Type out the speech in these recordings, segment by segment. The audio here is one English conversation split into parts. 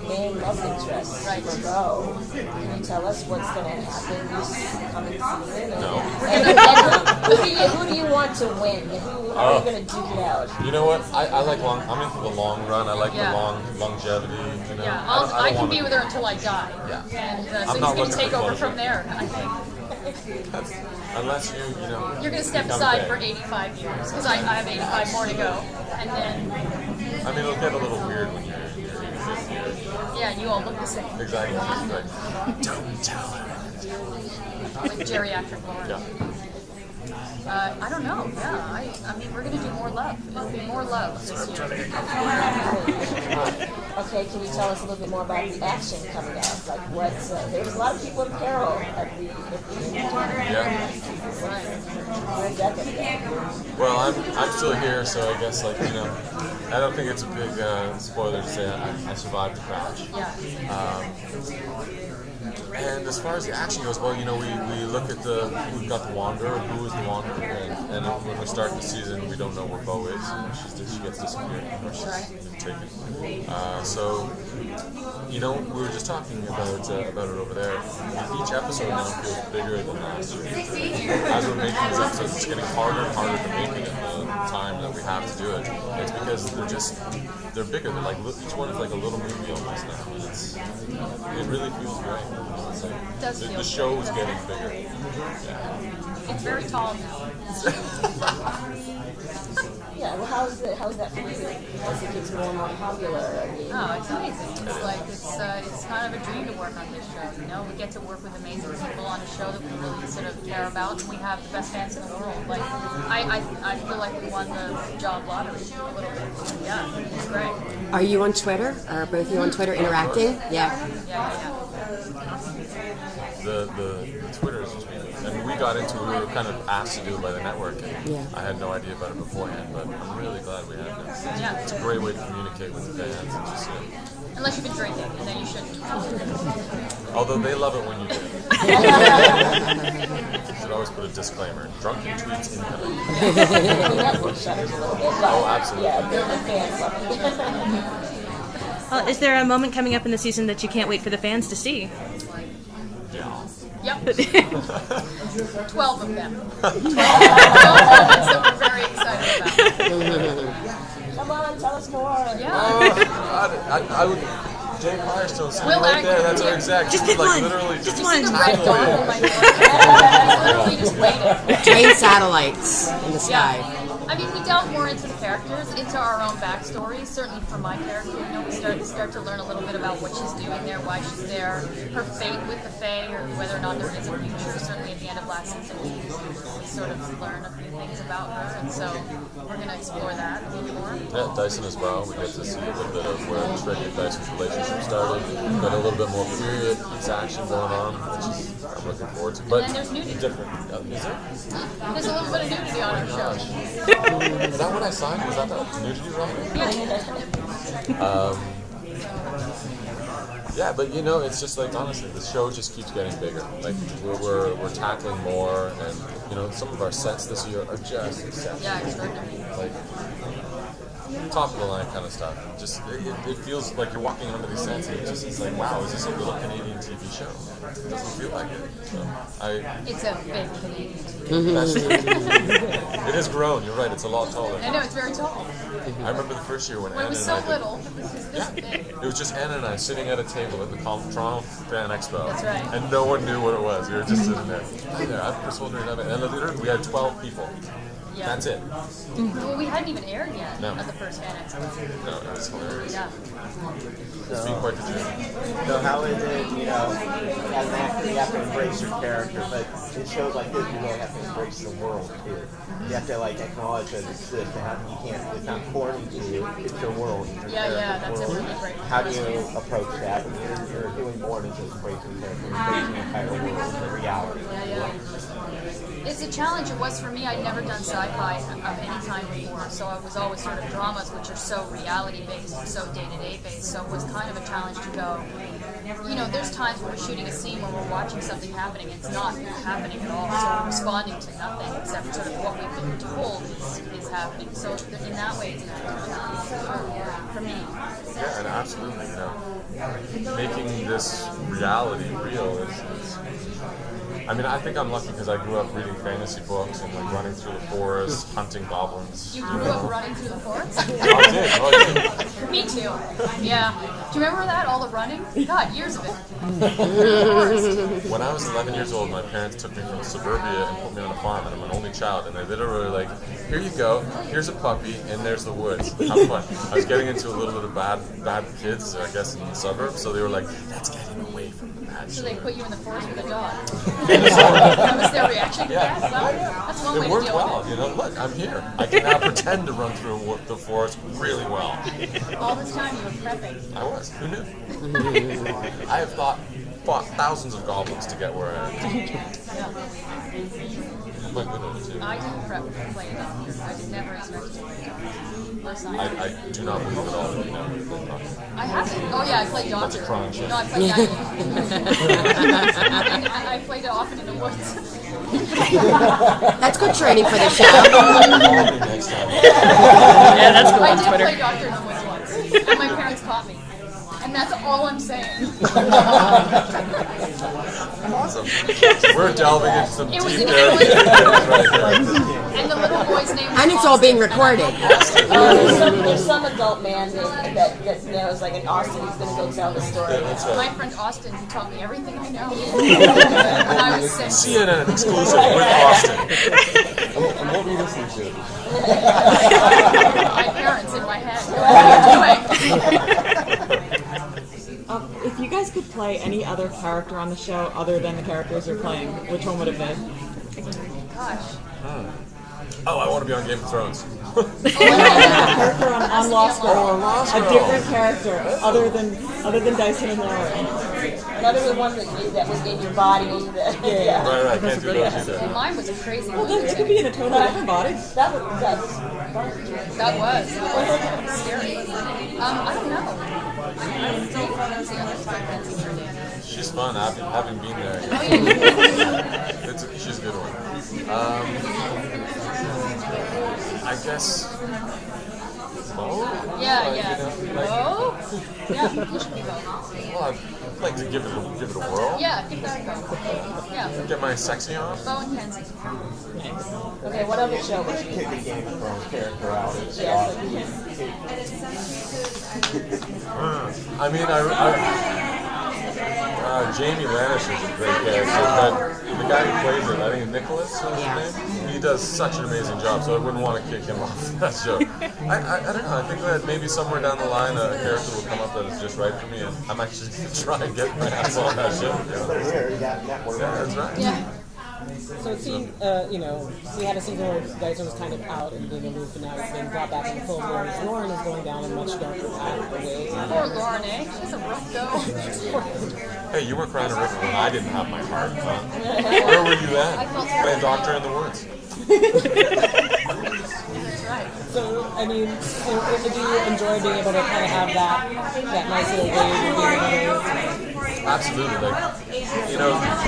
main love interest, Right. Margot. Can you tell us what's going to happen this coming season? No. And who do you want to win? Who are you going to duke it out? You know what? I like I'm into the long run. I like Yeah. the longevity. You know? Yeah, I I don't can be wanna- with her until I die. Yeah. And so I'm he's not going to looking take for over closure. from there, I think. Unless you know. You're going to step become aside big. for 85 years, because I have 85 more to go. And then, I mean, it'll get a little weird when you're in your 85th year. yeah, and you all look the same. Exactly. Like, don't tell her. Like geriatric Laura. Yeah. I don't know. Yeah, I mean, we're going to do more love. It'll be more love this year. Okay, can you tell us a little bit more about the action coming out? Like what's there's a lot of people in peril at the Yeah. Where's that going to go? Well, I'm still here, so I guess I don't think it's a big spoiler to say I survived the crash. Yeah. And as far as the action goes, well, we look at we've got the Wanderer, who is the Wanderer, and when we start the season, we don't know where Bo is. She gets disappeared, or she's been taken. So, we were just talking about it over there. Each episode now feels bigger than last year. As we're making these episodes, it's getting harder and harder to make it in the time that we have to do it. It's because they're bigger. They're like each one is like a little movie almost now. It really feels great. It's like, It does feel the show is getting bigger. Yeah. It's very tall now. Yeah, well, how's that for you? As it gets more and more popular, I mean, Oh, it's amazing. It's like it's kind of a dream to work on this show. We get to work with amazing people on a show that we really sort of care about, and we have the best fans in the world. Like I feel like we won the job lottery a little bit. Yeah, it's great. Are you on Twitter? Are both of you on Twitter interacting? Yeah. Yeah. The Twitter is just and we got into it, we were kind of asked to do it by the network, and Yeah. I had no idea about it beforehand, but I'm really glad we have it. Yeah. It's a great way to communicate with the fans and just Unless you've been drinking, and then you shouldn't. although they love it when you do. You should always put a disclaimer. Drunken tweets incoming. the network shutters a little bit. But, Oh, absolutely. Yeah, the fans love it. Is there a moment coming up in the season that you can't wait for the fans to see? Yeah. Yep. 12 of them. 12 moments that we're very excited about. Come on, tell us more. Yeah. God, I would. Jay Firestone sitting Will right there. Ackman. That's our exact. Just She pick would, one. literally Just You one. see the red tackle dot you. on my forehead? Literally just waiting. Train satellites in the sky. Yeah. I mean, we delve more into the characters, into our own backstories. Certainly for my character, we start to learn a little bit about what she's doing there, why she's there, her fate with the Fae, or whether or not there is a future. Certainly at the end of last season, we sort of learn a few things about her, and so we're going to explore that a little more. Yeah, Dyson as well. We get to see a little bit of where Trick and Dyson's relationship started. Got a little bit more period piece action going on, which is I'm looking forward to. But And then there's nudity. different. Is there? There's a little bit of nudity on our show. Is that what I signed? Was that the nudity wrong? Yeah, but it's just like honestly, the show just keeps getting bigger. Like we're tackling more, and some of our sets this year are just exceptional. Yeah, extraordinary. Like top of the line kind of stuff. Just it feels like you're walking onto these sets, and it's like wow, is this a little Canadian TV show? It doesn't feel like it. So It's a big Canadian. that's true. It has grown. You're right. It's a lot taller. I know, it's very tall. I remember the first year when When it Anna was and so I did. little, it was this big. It was just Anna and I sitting at a table at the Toronto Fan Expo. That's right. And no one knew what it was. We were just sitting there. Hi there, I'm Kris Holden-Ried. And literally, we had 12 people. Yeah. That's it. Well, we hadn't even aired yet No. at the first Fan Expo. No, it was hilarious. Yeah. It's been quite the journey. So how is it, as an actor, you have to embrace your character, but in shows like this, you really have to embrace the world, too. You have to, acknowledge that it's this, it's not corny to you, it's your world. It's your Yeah, character's that's a world. really great How do you approach that when you're doing more than just embracing the character, embracing the entire world, the reality? Yeah. It's a challenge. It was for me. I'd never done sci-fi of any kind before, so I was always sort of dramas, which are so reality-based and so day-to-day based. So it was kind of a challenge to go. There's times when we're shooting a scene where we're watching something happening, it's not happening at all. So we're responding to nothing except sort of what we've been told is happening. So in that way, it's kind of a challenge for me. Yeah, and absolutely, making this reality real is I mean, I think I'm lucky because I grew up reading fantasy books and like running through the forest, hunting goblins. You grew up running through the forest? I did. Me too. Yeah. Do you remember that? All the running? God, years of it. When I was 11 years old, my parents took me from suburbia and put me on a farm, and I'm an only child, and they literally were like, here you go, here's a puppy, and there's the woods. Have fun. I was getting into a little bit of bad kids, I guess, in the suburbs, so they were like, let's get him away from the bad So they children. put you in the forest with a dog. That was their reaction to Yeah. that? Well, that's one way It to worked deal well, with look, I'm here. I can now pretend to run through the forest really well. it. All this time you were prepping. I was. Who knew? I have fought thousands of goblins to get where I am. Yeah. I'm quite good at it too. I didn't prep to play a dog. I did never expect to play a dog. Last night. I do not believe at all that you know what you're talking. I haven't. Oh yeah, I played dog. That's a crime, shit. No, I played I played it often in the woods. That's good training for the show. Call me next time. Yeah, that's cool I on did Twitter. play doctor in the woods once, and my parents caught me. And that's all I'm saying. Awesome. We're delving into some It was deep an areas. And the little boy's name was And it's all being recorded. There's some adult man that knows, like in Austin, who's going to go tell the story. That's My right. friend Austin, who taught me everything I know. When I was 6. CNN exclusive with Austin. And what were you listening to? My parents in my head. What are you doing? If you guys could play any other character on the show other than the characters you're playing, which one would it be? Gosh. Oh, I want to be on Game of Thrones. Character on Lost Girl. Oh, Lost A Girl. different character other than Dyson and Laura. Another one that was in your body. Yeah. Right, can't do those either. Mine was a crazy Well, then it could be in a totally different body. That was That was scary. I don't know. She's fun, having been there. She's a good one. I guess. Bo? Yeah. Like, Oh? Yeah, you should be Bo. well, I'd like to give it a whirl. Yeah, give that a go. Yeah, Get my sexy on. Bo and Kenzie. Okay, what other show was you? Pick a Game of Thrones character out. It's I mean, Jamie Lannister is a great character, but the guy who plays it, I think Nicholas is his name, he does such an amazing job, so I wouldn't want to kick him off that show. I don't know, I think that maybe somewhere down the line a character will come up that is just right for me, and I'm actually going to try and get my ass on that show. But here, you got network. Yeah, that's right. Yeah. So it seemed, we had a season where Dyson was kind of out and being aloof, and now he's being brought back in the fold. Whereas Lauren is going down a much darker path away. Poor Lauren, eh? She's a rough go. Hey, you were crying a river when I didn't have my heart, huh? Where were you at? Playing Doctor in the Woods. That's right. So, I mean, do you enjoy being able to kind of have that nice little wave of being able to... Absolutely,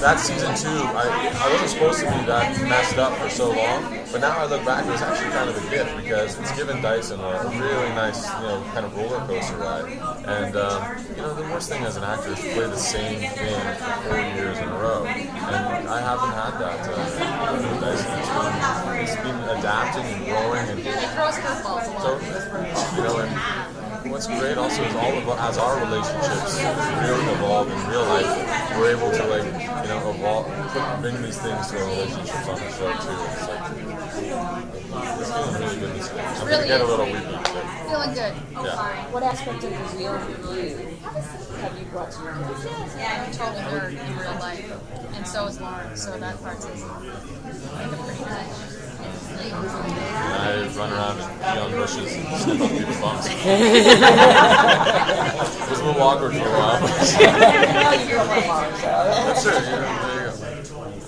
that season 2, I wasn't supposed to be that messed up for so long, but now I look back, it was actually kind of a gift because it's given Dyson a really nice, kind of roller coaster ride. And the worst thing as an actor is to play the same thing for 4 years in a row, and I haven't had that with Dyson. It's been adapting and growing, and Yeah, they throw us curveballs a lot. so and what's great also is all of as our relationships really evolve in real life, we're able to evolve, bring these things to our relationships on the show too. It's feeling really good this week. I'm Really gonna get a is. little weepy. Feeling good. Yeah. What aspect of the real you have you brought to your character? I'm a total nerd in real life. And so is Lauren, so that part's easy. I think I'm pretty good. I run around and pee on bushes and sniff on people's bums. It was a little awkward for a while. That's true, there you go.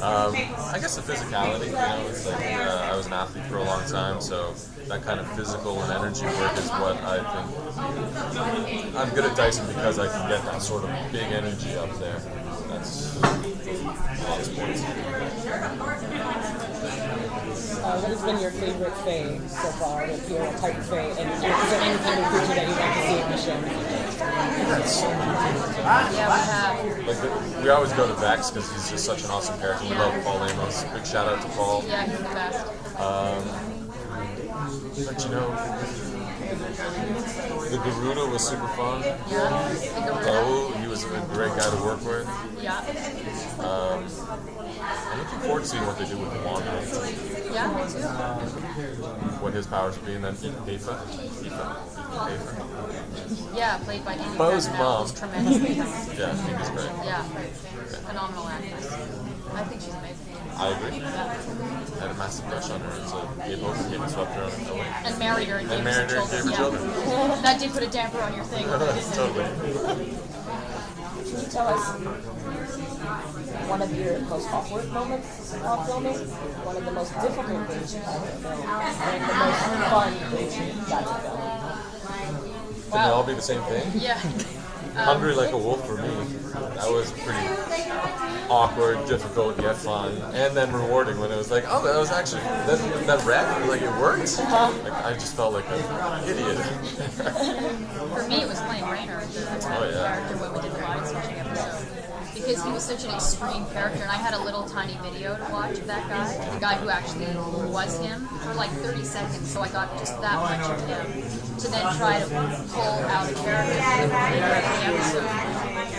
I guess the physicality, it's like I was an athlete for a long time, so that kind of physical and energy work is what I think. I'm good at Dyson because I can get that sort of big energy up there. That's a lot of sports. What has been your favorite Fae so far, with your type of Fae? And is there any kind of creature that you'd like to see on the show? That's so many favorites. Yeah, we have. Like we always go to Vex because he's just such an awesome character. We love Paul Amos. Big shout out to Paul. Yeah, he's the best. But you know, the Garuda was super fun. Yeah, the gorilla. Oh, he was a great guy to work with. Yeah. I'm looking forward to seeing what they do with the Wanderer. Yeah, me too. What his powers would be, and then Aoife. Yeah, played by Amy Bo's Beckett, mom. was tremendously nice. Yeah, I think he's great. Yeah, phenomenal actress. I think she's amazing. I agree. I had a massive crush on her, and so gave over to him and swept her on the way. And married her and gave her married her and some gave her children. Yeah. That did put a damper on your thing. Totally. Can you tell us one of your most awkward moments while filming? One of the most difficult things you had to film? And the most fun things you got to film? Can they all be the same thing? Yeah. Hungry Like a Wolf for me. That was pretty awkward, difficult, yet fun, and then rewarding when it was like, oh, that was actually that wreck, like it worked. Like I just felt like an idiot. For me, it was playing Rainer, the character when we did the body switching episode. Because he was such an extreme character, and I had a little tiny video to watch of that guy, the guy who actually was him, for like 30 seconds, so I got just that much of him, to then try to pull out a character for the remainder of the episode.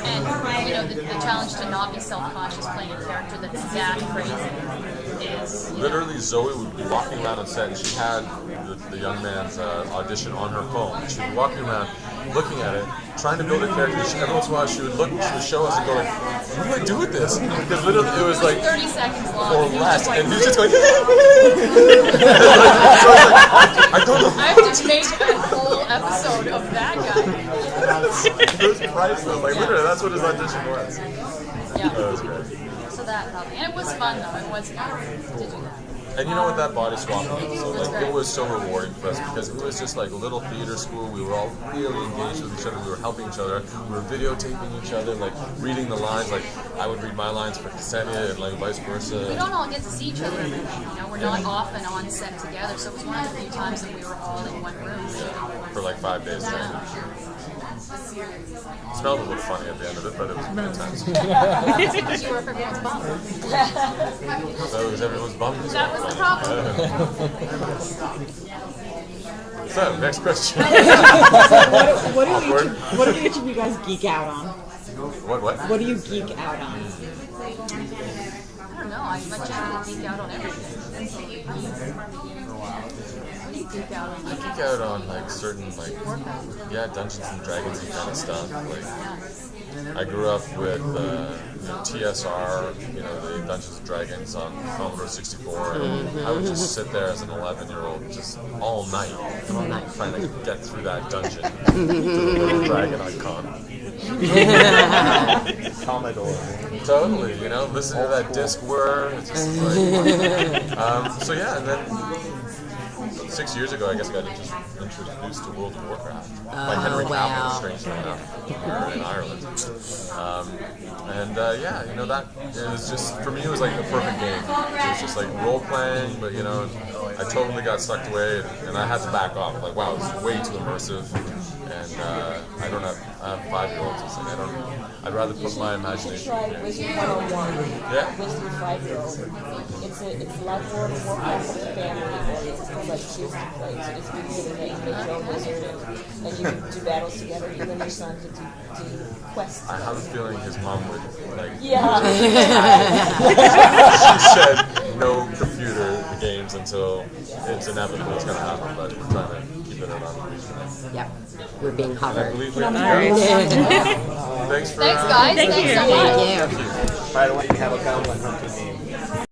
And, you know, the challenge to not be self-conscious playing a character that's that crazy is... Literally, Zoe would be walking around on set, and she had the young man's audition on her phone. She'd be walking around, looking at it, trying to build a character. Every once in a while, she would show us and go like, what do I do with this? Because literally, it was like 30 seconds long. or and he was less, just like, and he was just going. So I was like, I don't know. I have to make a whole episode of that guy. It was priceless. Like literally, that's what his audition was. Yeah. That was great. So that probably, and it was fun though. It was fun to do that. And you know what, that body swap so like it was so rewarding for us because it was just like a little theater school. We were all really engaged with each other. We were helping each other. We were videotaping each other, like reading the lines. Like I would read my lines for Ksenia and like vice versa. We don't all get to see each other every day. You know, we're not often on set together. So it was one of the few times that we were all in one room. For like 5 days straight. It smelled a little funny at the end of it, but it was good times. Because you were everyone's bum. That was everyone's bum. That was the problem. So, next question. What do each of you guys geek out on? What? What do you geek out on? I don't know. I generally geek out on everything. What do you geek out on? I geek out on like certain like Dungeons and Dragons and kind of stuff. Like I grew up with TSR, the Dungeons and Dragons on Commodore 64, and I would just sit there as an 11-year-old just all night trying to get through that dungeon to the little dragon icon. Commodore. Totally, listen to that disc whir. It's just like, so yeah, and then 6 years ago, I guess I got introduced to World of Warcraft by Henry Cavill, strangely enough, here in Ireland. That is just, for me, it was like the perfect game. It was just like role playing, but I totally got sucked away, and I had to back off. Like, wow, it's way too immersive. And I have 5-year-olds. It's like I'd rather put my imagination. You should try Wizard 101. Yeah. Wizard 5-year-old. It's like World of Warcraft for the family, or it's like choose to play. So just be good and you make your own wizard, and you can do battles together. You and your son to do quests. I have a feeling his mom would like. Yeah. She said no computer games until it's inevitable. It's going to happen, but we're trying to keep it at arm's reach. Yep. We're being hovered. Thanks for Thanks, guys. Thanks so much. Thank you. By the way, you have a gun hunting name.